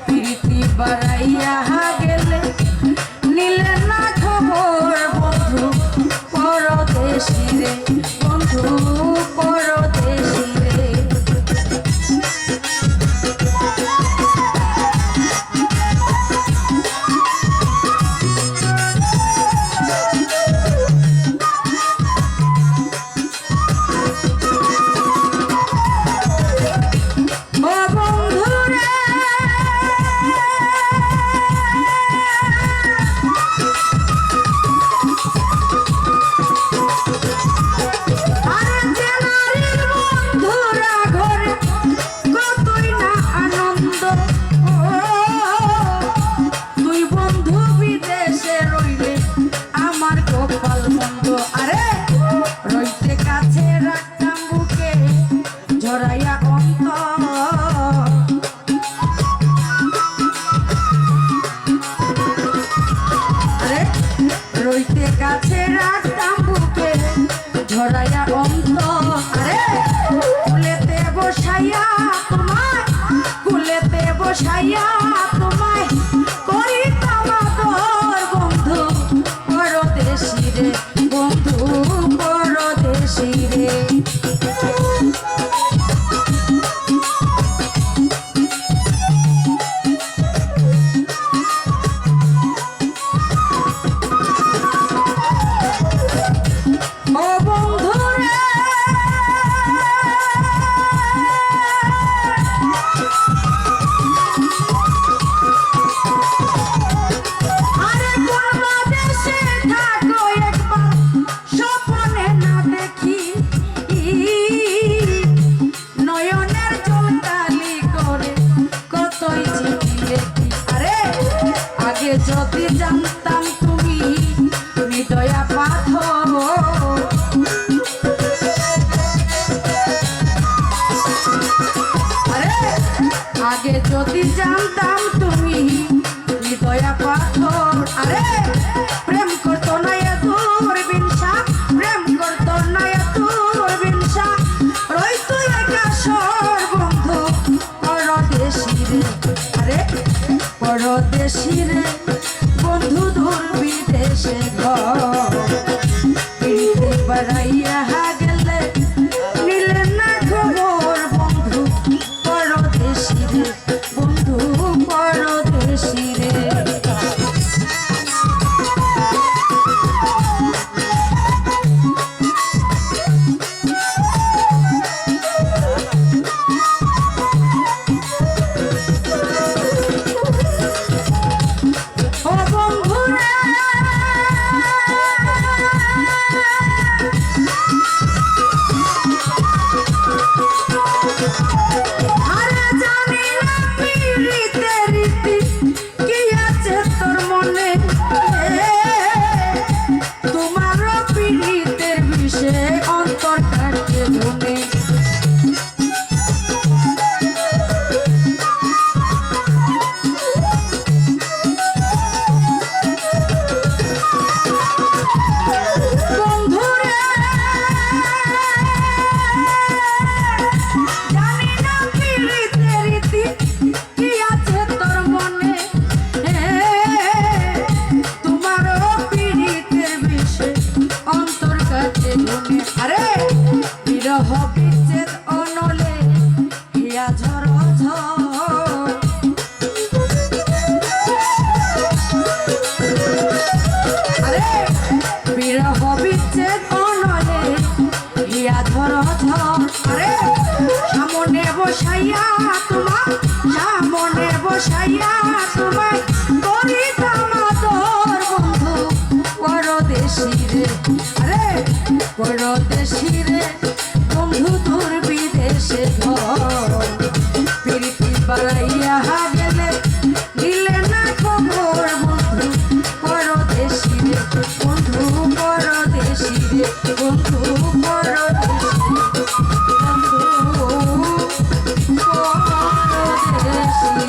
প্রীতি বাড়াইয়া গেলে নিলে না খবর বন্ধু পরদেশী রে, বন্ধু পরদেশী রে। রইতে কাছে রাখতাম বুকে ঝরাইয়া অন্তর, আরে কুলেতে বসাইয়া তোমায়, কুলেতে বসাইয়া তোমায় করিতাম আদর বন্ধু পরদেশী রে, বন্ধু পরদেশী রে। যদি জানতাম তুমি হৃদয়া পাথর, আরে আগে যদি জানতাম তুমি হৃদয়া পাথর, আরে প্রেম করতো না এতোর বিনসা, প্রেম করতো না এতোর বিনসা, রইতো একা সর বন্ধু পরদেশী রে, আরে পরদেশী রে, বন্ধু দূর বিদেশে ঘর প্রীতি বাড়াইয়া গেলে নিলে না খবর বন্ধু পরদেশী রে, বন্ধু পরদেশী রে। আরে বিরহ বিচ্ছেদ অনলে হিয়া ঝর ঝর, আরে বিরহ বিচ্ছেদ অনলে হিয়া ঝর ঝর, আরে সামনে বসাইয়া তোমার, সামনে বসাইয়া তোমায় করিতাম আদর বন্ধু পরদেশী রে, আরে পরদেশী রে, বন্ধু দূর বিদেশে ঘর প্রীতি বাড়াইয়া গেলে দিলে না খবর বন্ধু পরদেশী রে, বন্ধু পরদেশী রে, বন্ধু পরদেশী, বন্ধু পরদেশী।